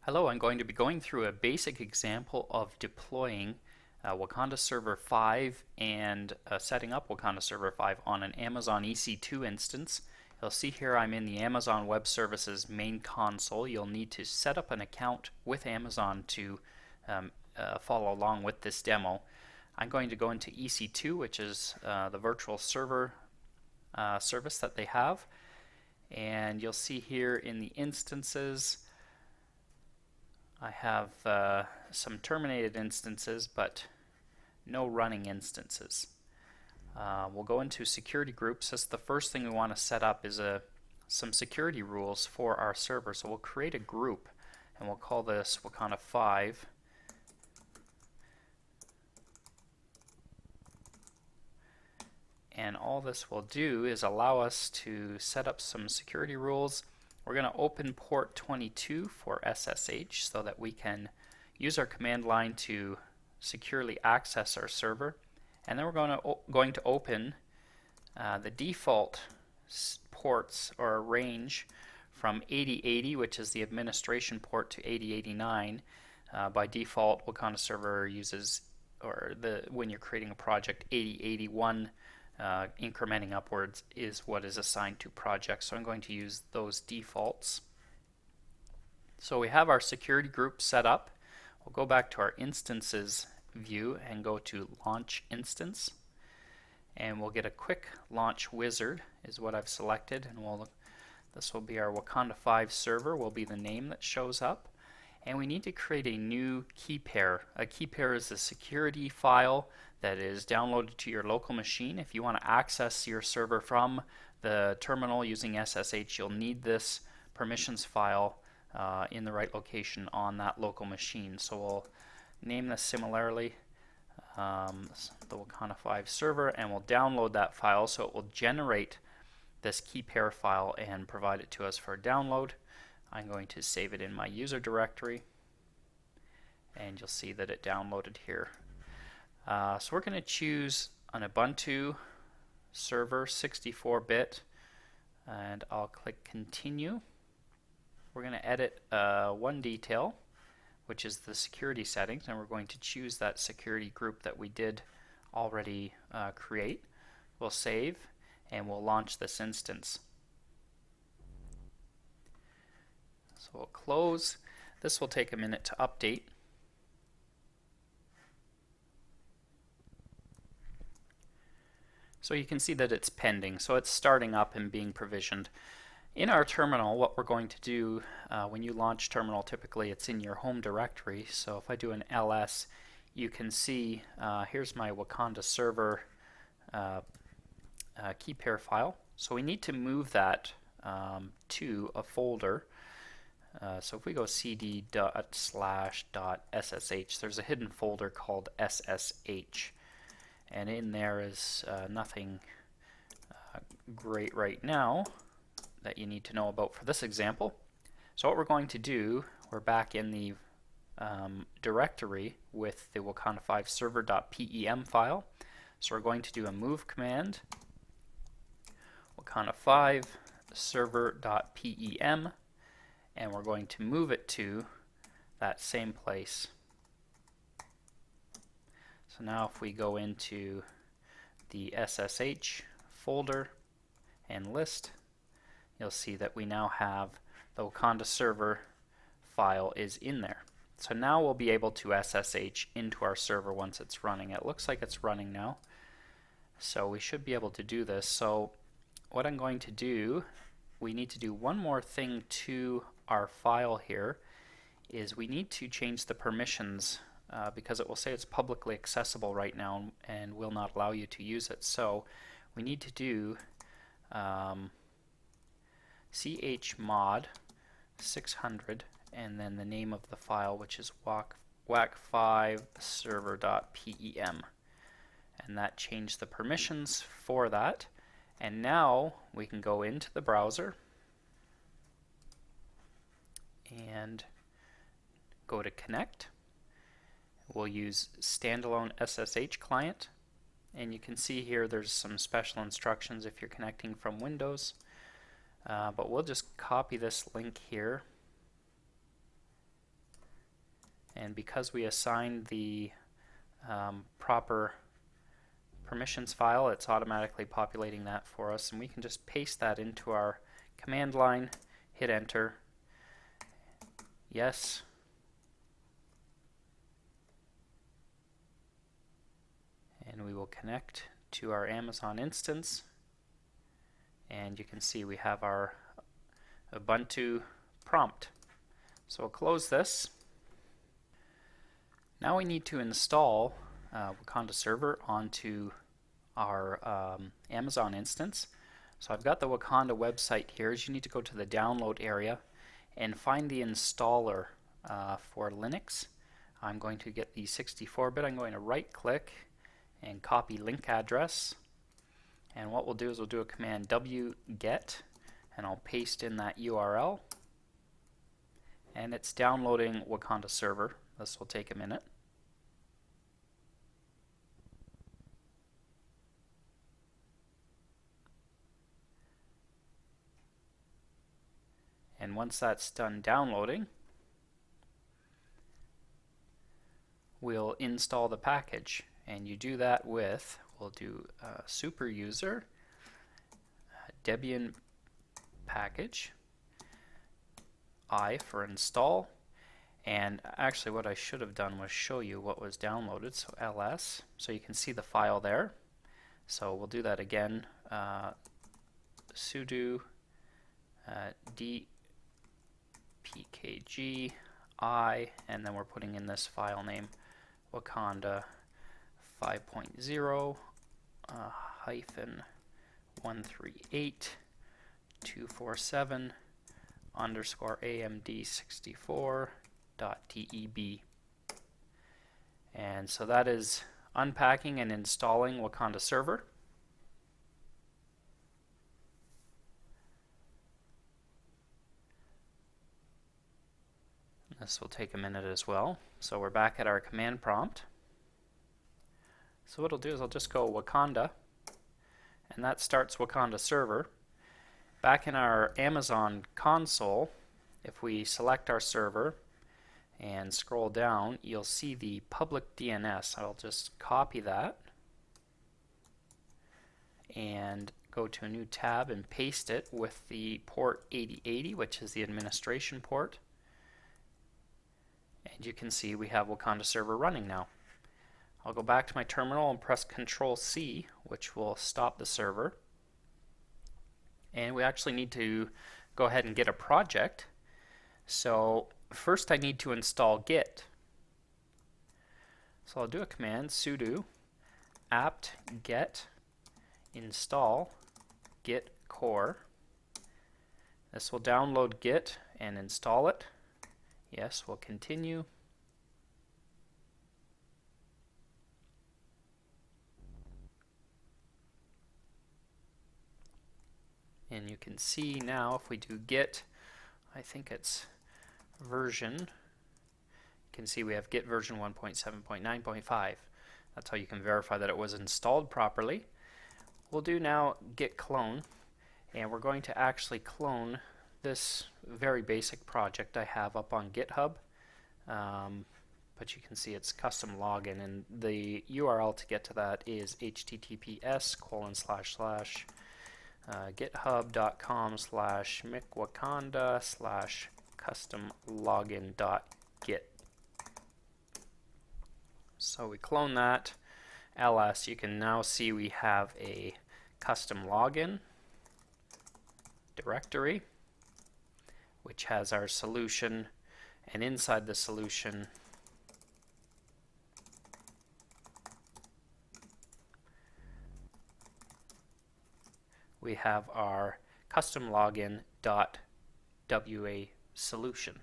Hello, I'm going to be going through a basic example of deploying Wakanda Server 5 and setting up Wakanda Server 5 on an Amazon EC2 instance. You'll see here I'm in the Amazon Web Services main console. You'll need to set up an account with Amazon to follow along with this demo. I'm going to go into EC2, which is the virtual server service that they have. And you'll see here in the instances I have some terminated instances, but no running instances. We'll go into security groups. That's the first thing we want to set up is some security rules for our server. So we'll create a group, and we'll call this Wakanda 5. And all this will do is allow us to set up some security rules. We're going to open port 22 for SSH so that we can use our command line to securely access our server. And then we're going to open the default ports or range from 8080, which is the administration port, to 8089. By default, Wakanda Server uses, when you're creating a project, 8081. Incrementing upwards is what is assigned to projects, so I'm going to use those defaults. So we have our security group set up. We'll go back to our instances view and go to launch instance, and we'll get a quick launch wizard is what I've selected, and this will be our Wakanda 5 server, will be the name that shows up. And we need to create a new key pair. A key pair is a security file that is downloaded to your local machine. If you want to access your server from the terminal using SSH, you'll need this permissions file in the right location on that local machine. So we'll name this similarly the Wakanda 5 server, and we'll download that file so it will generate this key pair file and provide it to us for download. I'm going to save it in my user directory, and you'll see that it downloaded here. So we're going to choose an Ubuntu server 64-bit, and I'll click continue. We're going to edit one detail, which is the security settings, and we're going to choose that security group that we did already create. We'll save, and we'll launch this instance. So we'll close. This will take a minute to update. So you can see that it's pending. So it's starting up and being provisioned. In our terminal, what we're going to do, when you launch terminal, typically it's in your home directory. So if I do an ls, you can see here's my Wakanda server key pair file. So we need to move that to a folder. So if we go cd./.ssh, there's a hidden folder called SSH, and in there is nothing great right now that you need to know about for this example. So what we're going to do, we're back in the directory with the Wakanda 5 server.pem file. So we're going to do a move command, Wakanda 5 server.pem, and we're going to move it to that same place. So now if we go into the SSH folder and list, you'll see that we now have the Wakanda server file is in there. So now we'll be able to SSH into our server once it's running. It looks like it's running now, so we should be able to do this. So what I'm going to do, we need to do one more thing to our file here, is we need to change the permissions because it will say it's publicly accessible right now and will not allow you to use it. So we need to do chmod 600 and then the name of the file, which is wak5 server.pem, and that changed the permissions for that. And now we can go into the browser and go to connect. We'll use standalone SSH client, and you can see here there's some special instructions if you're connecting from Windows, but we'll just copy this link here And because we assigned the proper permissions file, it's automatically populating that for us, and we can just paste that into our command line, hit enter, yes, and we will connect to our Amazon instance, and you can see we have our Ubuntu prompt. So we'll close this. Now we need to install Wakanda Server onto our Amazon instance. So I've got the Wakanda website here. You need to go to the download area and find the installer for Linux. I'm going to get the 64-bit. I'm going to right click and copy link address. And what we'll do is we'll do a command wget, and I'll paste in that URL. And it's downloading Wakanda Server. This will take a minute. And once that's done downloading, we'll install the package. And you do that with, we'll do super user, Debian package, I for install. And actually what I should have done was show you what was downloaded, so ls, so you can see the file there. So we'll do that again, sudo dpkg I, and then we're putting in this file name, Wakanda 5.0 hyphen 138.247 underscore AMD64.deb. And so that is unpacking and installing Wakanda Server. This will take a minute as well. So we're back at our command prompt. So what I'll do is I'll just go Wakanda, and that starts Wakanda Server. Back in our Amazon console, if we select our server and scroll down, you'll see the public DNS. I'll just copy that and go to a new tab and paste it with the port 8080, which is the administration port. And you can see we have Wakanda Server running now. I'll go back to my terminal and press Control-C, which will stop the server. And we actually need to go ahead and get a project. So first I need to install Git. So I'll do a command, sudo apt-get install git core. This will download Git and install it. Yes, we'll continue. And you can see now if we do git, I think it's version, you can see we have git version 1.7.9.5. That's how you can verify that it was installed properly. We'll do now git clone, and we're going to actually clone this very basic project I have up on GitHub. But you can see it's custom login, and the URL to get to that is https://github.com/micwakanda/custom-login.git. So we clone that, ls, you can now see we have a custom login directory which has our solution, and inside the solution we have our custom login.wa solution.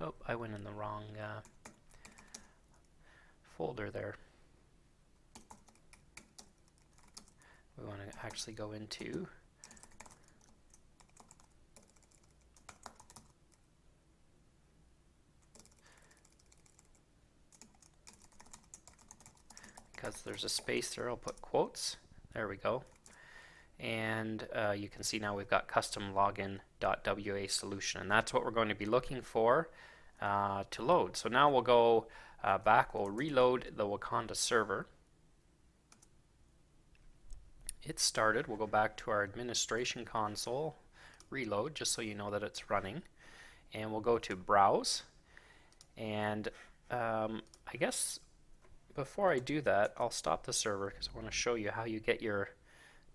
Oh, I went in the wrong folder there. We want to actually go into because there's a space there, I'll put quotes. There we go. And you can see now we've got custom login.wa solution, and that's what we're going to be looking for to load. So now we'll go back, we'll reload the Wakanda server. It's started. We'll go back to our administration console, reload, just so you know that it's running. And we'll go to browse. And I guess before I do that, I'll stop the server because I want to show you how you get your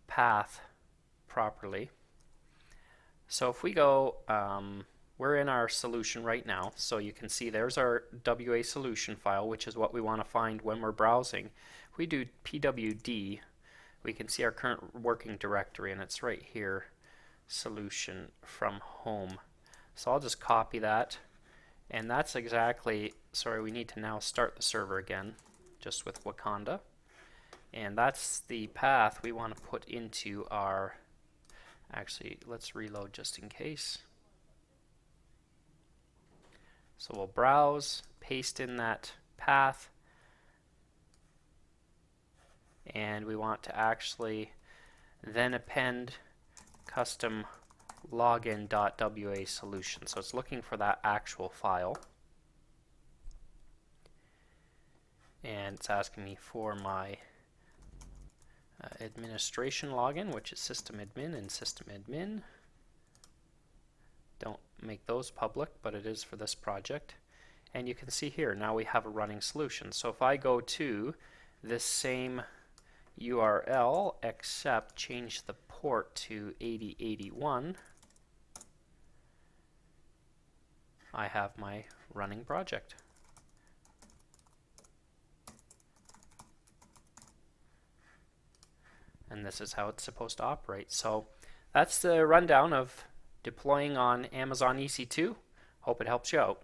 path properly. So if we go, we're in our solution right now, so you can see there's our WA solution file, which is what we want to find when we're browsing. If we do pwd, we can see our current working directory, and it's right here, solution from home. So I'll just copy that, and that's exactly, sorry, we need to now start the server again, just with Wakanda. And that's the path we want to put into our, actually, let's reload just in case. So we'll browse, paste in that path, and we want to actually then append custom login.wa solution. So it's looking for that actual file. And it's asking me for my administration login, which is system admin and system admin. Don't make those public, but it is for this project. And you can see here, now we have a running solution. So if I go to this same URL, except change the port to 8081, I have my running project. And this is how it's supposed to operate. So that's the rundown of deploying on Amazon EC2. Hope it helps you out.